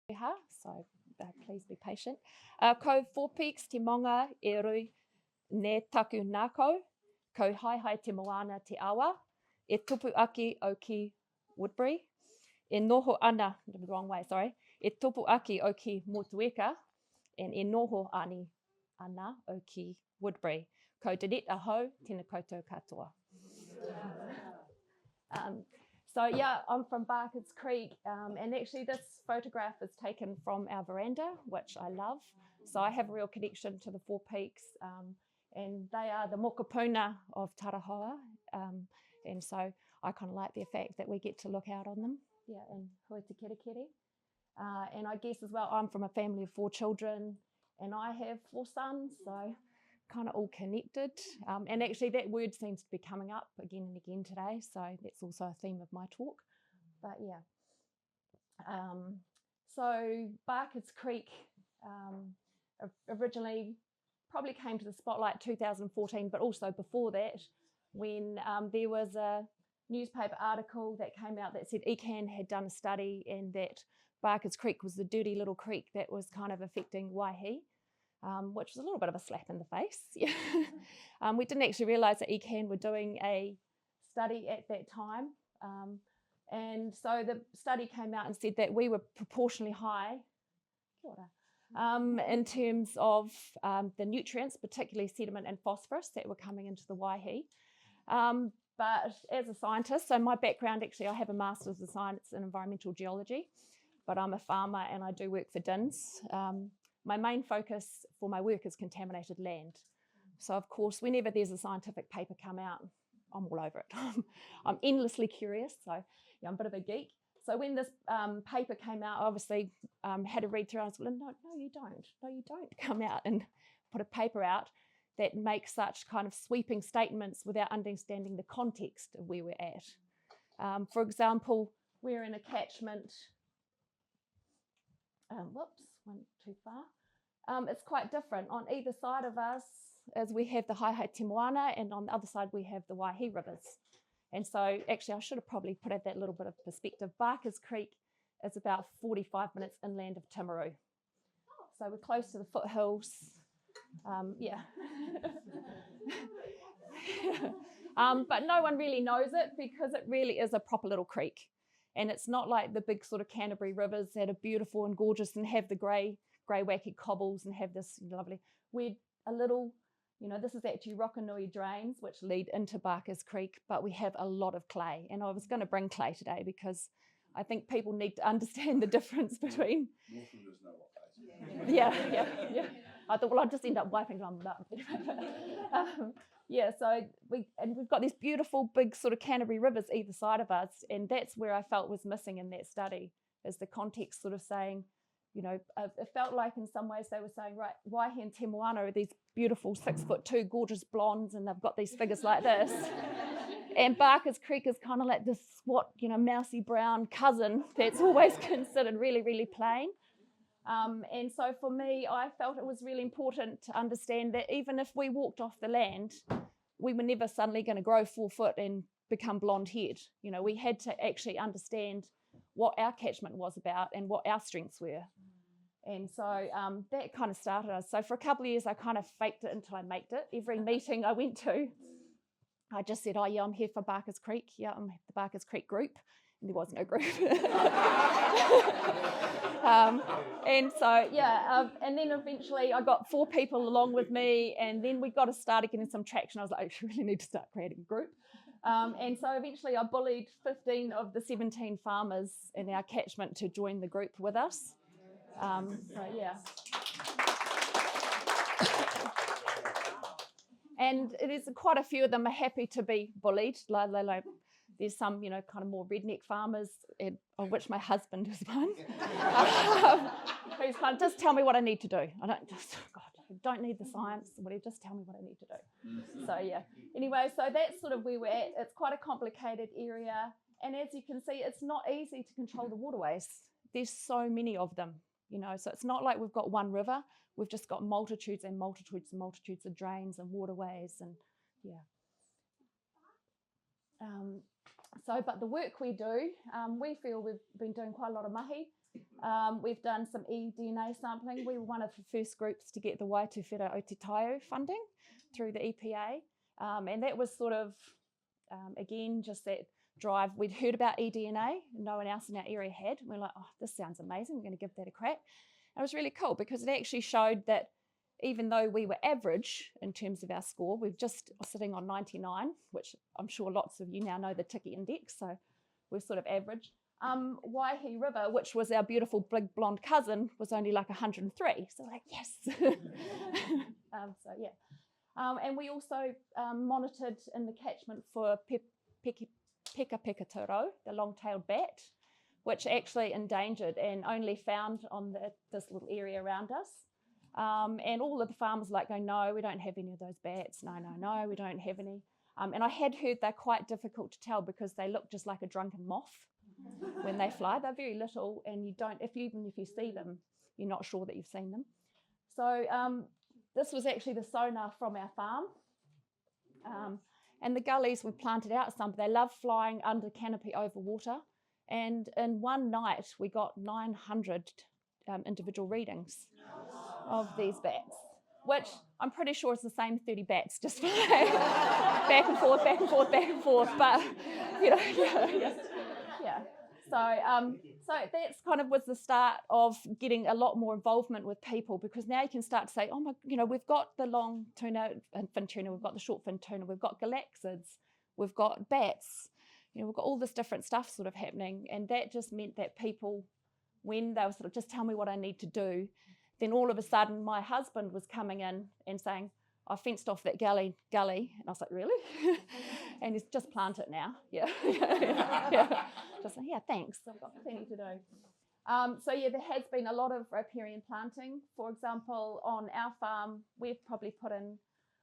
so please be patient. Ko Four Peaks te maunga e rui ne taku nākau, ko hai te moana te awa, e tupu aki o ki Woodbury, e noho ana, the wrong way, sorry, e tupu aki o ki Motueka, and e noho ani ana o ki Woodbury. Ko Danette aho, tēnā koutou katoa. So yeah, I'm from Barkers Creek, and actually this photograph is taken from our veranda, which I love. So I have a real connection to the Four Peaks, and they are the mokopuna of Tarahoa, and so I kind of like the fact that we get to look out on them, yeah, and hui te kerekere. And I guess as well, I'm from a family of 4 children, and I have 4 sons, so kind of all connected, and actually that word seems to be coming up again and again today, so that's also a theme of my talk. But yeah, so Barkers Creek originally probably came to the spotlight 2014, but also before that, when there was a newspaper article that came out that said eCan had done a study and that Barkers Creek was the dirty little creek that was kind of affecting Waihi. Which was a little bit of a slap in the face. Yeah. We didn't actually realise that eCan were doing a study at that time. And so the study came out and said that we were proportionally high in terms of the nutrients, particularly sediment and phosphorus that were coming into the Waihi. But as a scientist, so my background, actually, I have a Master's of Science in Environmental Geology, but I'm a farmer and I do work for DINS. My main focus for my work is contaminated land. So of course, whenever there's a scientific paper come out, I'm all over it. I'm endlessly curious, so yeah, I'm a bit of a geek. So when this paper came out, I obviously had to read through. I was like, no, you don't come out and put a paper out that makes such kind of sweeping statements without understanding the context of where we're at. For example, we're in a catchment, whoops, went too far. It's quite different. On either side of us, as we have the Hai Te Moana, and on the other side we have the Waihi Rivers. And so actually I should have probably put that little bit of perspective. Barkers Creek is about 45 minutes inland of Timaru. So we're close to the foothills. Yeah. But no one really knows it because it really is a proper little creek. And it's not like the big sort of Canterbury rivers that are beautiful and gorgeous and have the grey wacky cobbles and have this lovely, we're a little, this is actually Rokanui drains which lead into Barkers Creek, but we have a lot of clay, and I was going to bring clay today because I think people need to understand the difference between Northlanders know what clay is. yeah. I thought, well, I'll just end up wiping them up. Yeah, so we've got these beautiful big sort of Canterbury rivers either side of us, and that's where I felt was missing in that study, is the context sort of saying, it felt like in some ways they were saying, right, Waihi and Te Moana are these beautiful 6'2" gorgeous blondes, and they've got these figures like this. And Barkers Creek is kind of like this squat, mousy brown cousin that's always considered really, really plain. And so for me, I felt it was really important to understand that even if we walked off the land, we were never suddenly going to grow 4 foot and become blonde haired. We had to actually understand what our catchment was about and what our strengths were. And so that kind of started us. So for a couple of years, I kind of faked it until I made it. Every meeting I went to, I just said, oh yeah, I'm here for Barkers Creek. Yeah, I'm the Barkers Creek group. And there was no group. And so, yeah, and then eventually I got 4 people along with me, and then we got to start getting some traction. I was like, I really need to start creating a group. And so eventually I bullied 15 of the 17 farmers in our catchment to join the group with us. So, yeah. And there's quite a few of them are happy to be bullied. Like there's some, kind of more redneck farmers, of which my husband is one. Who's kind of, just tell me what I need to do. I don't need the science. Just tell me what I need to do. So yeah. Anyway, so that's sort of where we're at. It's quite a complicated area, and as you can see, it's not easy to control the waterways. There's so many of them. So it's not like we've got one river. We've just got multitudes and multitudes and multitudes of drains and waterways, and yeah. But the work we do, we feel we've been doing quite a lot of mahi. We've done some eDNA sampling. We were one of the first groups to get the Waituwhera o Te Taio funding through the EPA. And that was sort of, again, just that drive. We'd heard about eDNA, no one else in our area had. We're like, oh, this sounds amazing. We're going to give that a crack. And it was really cool because it actually showed that even though we were average in terms of our score, we're just sitting on 99, which I'm sure lots of you now know the Tiki Index, so we're sort of average. Waihi River, which was our beautiful big blonde cousin, was only like 103. So like, yes. And we also monitored in the catchment for pekapekatoro, the long-tailed bat, which actually endangered and only found on this little area around us. And all of the farmers like go, no, we don't have any of those bats. No, we don't have any. And I had heard they're quite difficult to tell because they look just like a drunken moth when they fly. They're very little, and you don't, even if you see them, you're not sure that you've seen them. So this was actually the sonar from our farm. And the gullies were planted out some, but they love flying under canopy over water. And in one night, we got 900 individual readings of these bats, which I'm pretty sure it's the same 30 bats, just back and forth, back and forth, back and forth. But, you know, yeah. So that's kind of was the start of getting a lot more involvement with people, because now you can start to say, oh my, you know, we've got the long tuna and fin tuna, we've got the short fin tuna, we've got galaxids, we've got bats, you know, we've got all this different stuff sort of happening. And that just meant that people, when they were sort of just tell me what I need to do, then all of a sudden my husband was coming in and saying, I fenced off that gully. And I was like, really? And he's just plant it now. Yeah. Just like, yeah, thanks. I've got plenty to do. So yeah, there has been a lot of riparian planting. For example, on our farm, we've probably put in,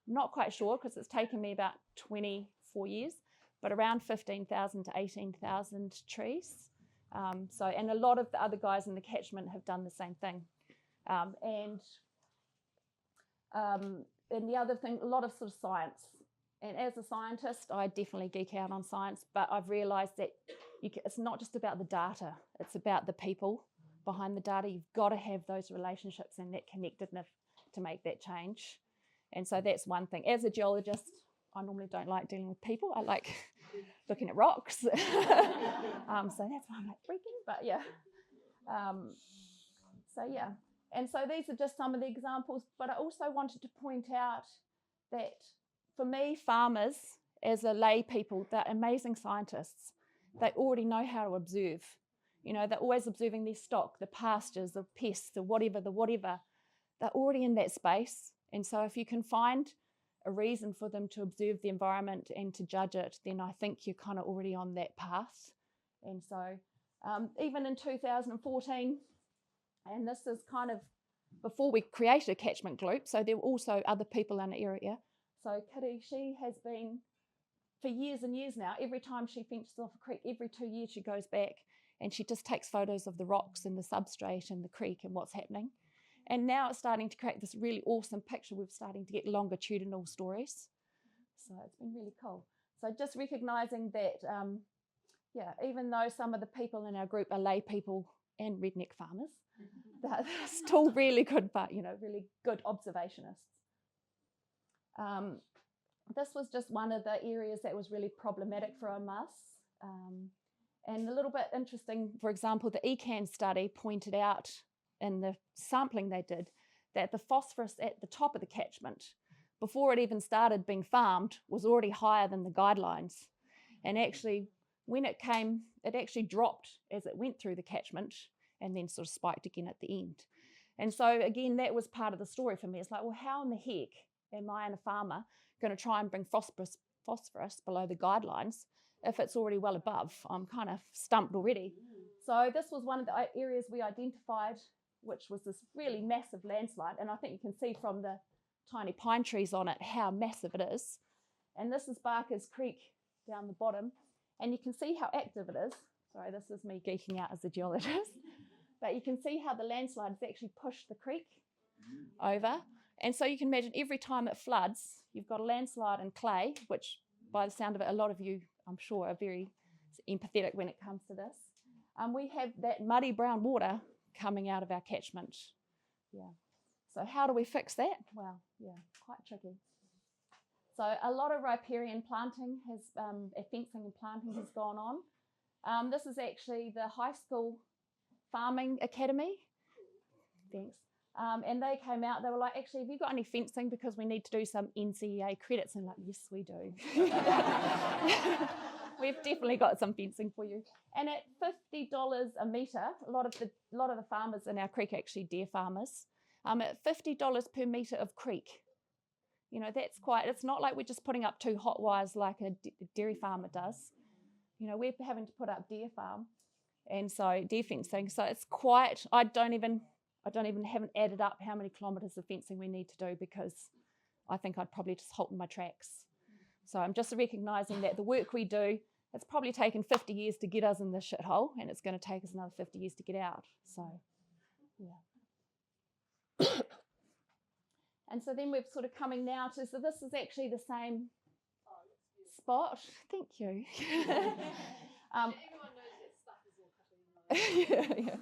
I'm not quite sure because it's taken me about 24 years, but around 15,000 to 18,000 trees. And a lot of the other guys in the catchment have done the same thing. And the other thing, a lot of sort of science. And as a scientist, I definitely geek out on science, but I've realised that it's not just about the data, it's about the people behind the data. You've got to have those relationships and that connectedness to make that change. And so that's one thing. As a geologist, I normally don't like dealing with people. I like looking at rocks. So that's why I'm like freaking, but yeah. And so these are just some of the examples, but I also wanted to point out that for me, farmers, as a lay people, they're amazing scientists. They already know how to observe. You know, they're always observing their stock, the pastures, the pests, the whatever. They're already in that space. And so if you can find a reason for them to observe the environment and to judge it, then I think you're kind of already on that path. And so even in 2014, and this is kind of before we created a catchment group, so there were also other people in the area. So Kiri, she has been for years and years now, every time she fences off a creek, every 2 years she goes back and she just takes photos of the rocks and the substrate and the creek and what's happening. And now it's starting to create this really awesome picture. We're starting to get longitudinal stories. So it's been really cool. So just recognising that, even though some of the people in our group are lay people and redneck farmers, they're still really good, but, you know, really good observationists. This was just one of the areas that was really problematic for us. And a little bit interesting, for example, the ECAN study pointed out in the sampling they did that the phosphorus at the top of the catchment, before it even started being farmed, was already higher than the guidelines. And actually, when it came, it actually dropped as it went through the catchment and then sort of spiked again at the end. And so again, that was part of the story for me. It's like, well, how in the heck am I and a farmer going to try and bring phosphorus below the guidelines if it's already well above? I'm kind of stumped already. So this was one of the areas we identified, which was this really massive landslide. And I think you can see from the tiny pine trees on it how massive it is. And this is Barkers Creek down the bottom. And you can see how active it is. Sorry, this is me geeking out as a geologist. But you can see how the landslides actually push the creek over. And so you can imagine every time it floods, you've got a landslide and clay, which by the sound of it, a lot of you, I'm sure, are very empathetic when it comes to this. We have that muddy brown water coming out of our catchment. Yeah. So how do we fix that? Well, yeah, quite tricky. So a lot of riparian planting has, fencing and planting has gone on. This is actually the high school farming academy. Thanks. And they came out, they were like, actually, have you got any fencing? Because we need to do some NCEA credits. And I'm like, yes, we do. We've definitely got some fencing for you. And at $50 a metre, a lot of the farmers in our creek are actually deer farmers. At $50 per metre of creek, you know, that's quite, it's not like we're just putting up 2 hot wires like a dairy farmer does. You know, we're having to put up deer farm and so deer fencing. So it's quite, I haven't added up how many kilometres of fencing we need to do because I think I'd probably just halt in my tracks. So I'm just recognising that the work we do, it's probably taken 50 years to get us in this shithole and it's going to take us another 50 years to get out. So, yeah. And so then we're sort of coming now to, so this is actually the same spot. Thank you. Everyone knows that stuff is all cut in. Yeah.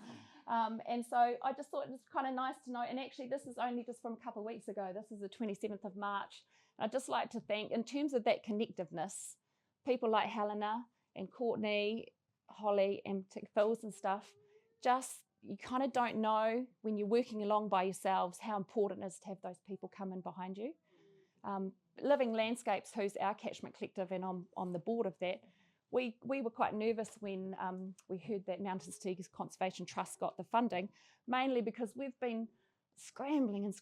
And so I just thought it was kind of nice to know, and actually this is only just from a couple of weeks ago, this is the 27th of March. I'd just like to thank, in terms of that connectiveness, people like Helena and Courtney, Holly and Phil's and stuff, just, you kind of don't know when you're working along by yourselves how important it is to have those people come in behind you. Living Landscapes, who's our catchment collective and I'm on the board of that, we were quite nervous when we heard that Mountains Tigers Conservation Trust got the funding, mainly because we've been scrambling,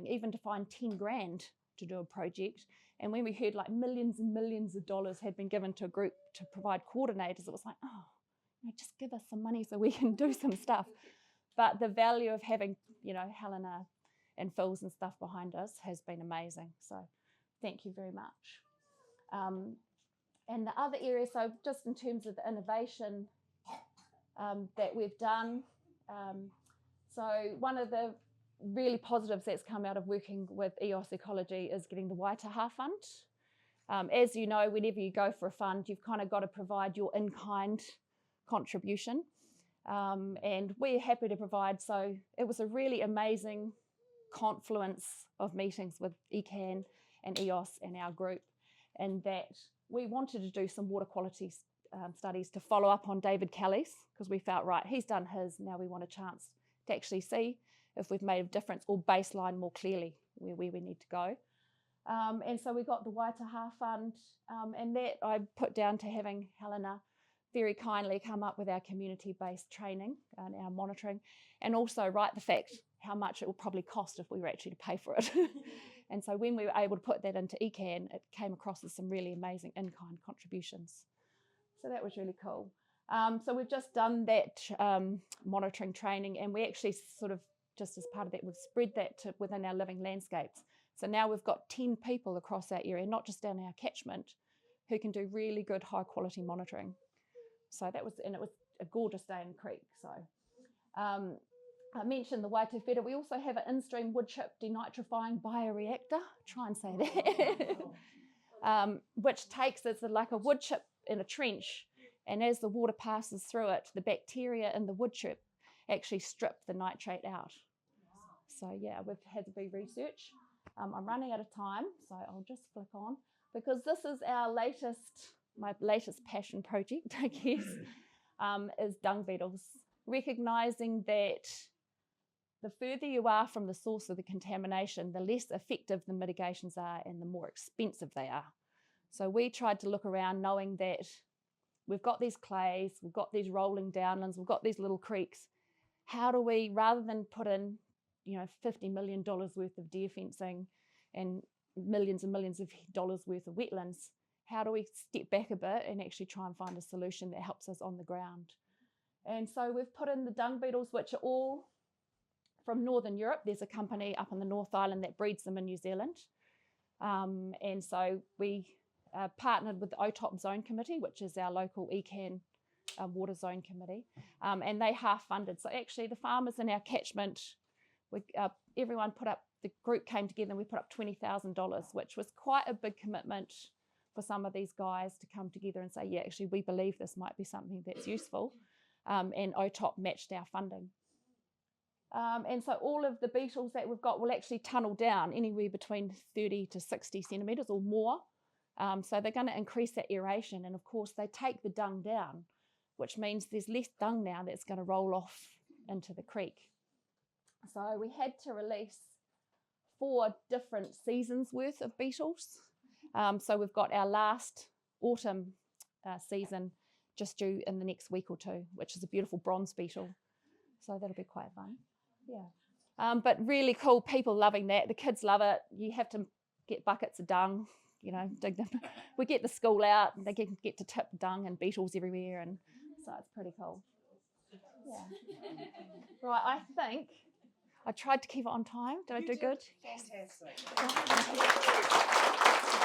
even to find 10 grand to do a project. And when we heard like millions and millions of dollars had been given to a group to provide coordinators, it was like, oh, you know, just give us some money so we can do some stuff. But the value of having, you know, Helena and Phil's and stuff behind us has been amazing. So thank you very much. And the other area, so just in terms of the innovation that we've done, so one of the really positives that's come out of working with EOS Ecology is getting the Waitaha Fund. As you know, whenever you go for a fund, you've kind of got to provide your in-kind contribution. And we're happy to provide, so it was a really amazing confluence of meetings with ECAN and EOS and our group, and that we wanted to do some water quality studies to follow up on David Kelly's, because we felt, right, he's done his, now we want a chance to actually see if we've made a difference or baseline more clearly where we need to go. And so we got the Waitaha Fund, and that I put down to having Helena very kindly come up with our community-based training and our monitoring, and also write the fact how much it would probably cost if we were actually to pay for it. And so when we were able to put that into ECAN, it came across as some really amazing in-kind contributions. So that was really cool. So we've just done that monitoring training, and we actually sort of, just as part of that, we've spread that to within our Living Landscapes. So now we've got 10 people across our area, not just down our catchment, who can do really good high quality monitoring. So that was, and it was a gorgeous day in the creek. So I mentioned the Waitawhera. We also have an in-stream woodchip denitrifying bioreactor, try and say that, which takes, it's like a woodchip in a trench, and as the water passes through it, the bacteria in the woodchip actually strip the nitrate out. So yeah, we've had to do research. I'm running out of time, so I'll just flick on, because this is our latest, my latest passion project, I guess, is dung beetles. Recognising that the further you are from the source of the contamination, the less effective the mitigations are and the more expensive they are. So we tried to look around knowing that we've got these clays, we've got these rolling downlands, we've got these little creeks. How do we, rather than put in, you know, $50 million worth of deer fencing and millions and millions of dollars worth of wetlands, how do we step back a bit and actually try and find a solution that helps us on the ground? And so we've put in the dung beetles, which are all from Northern Europe. There's a company up on the North Island that breeds them in New Zealand. And so we partnered with the OTOP Zone Committee, which is our local ECAN water zone committee, and they half funded. So actually the farmers in our catchment, everyone put up, the group came together and we put up $20,000, which was quite a big commitment for some of these guys to come together and say, yeah, actually, we believe this might be something that's useful. And OTOP matched our funding. And so all of the beetles that we've got will actually tunnel down anywhere between 30 to 60 centimetres or more. So they're going to increase that aeration. And of course, they take the dung down, which means there's less dung now that's going to roll off into the creek. So we had to release 4 different seasons worth of beetles. So we've got our last autumn season just due in the next week or 2, which is a beautiful bronze beetle. So that'll be quite fun. Yeah. But really cool, people loving that. The kids love it. You have to get buckets of dung, you know, dig them. We get the school out and they get to tip dung and beetles everywhere. And so it's pretty cool. Yeah. Right, I think I tried to keep it on time. Did I do good? Fantastic. Yes.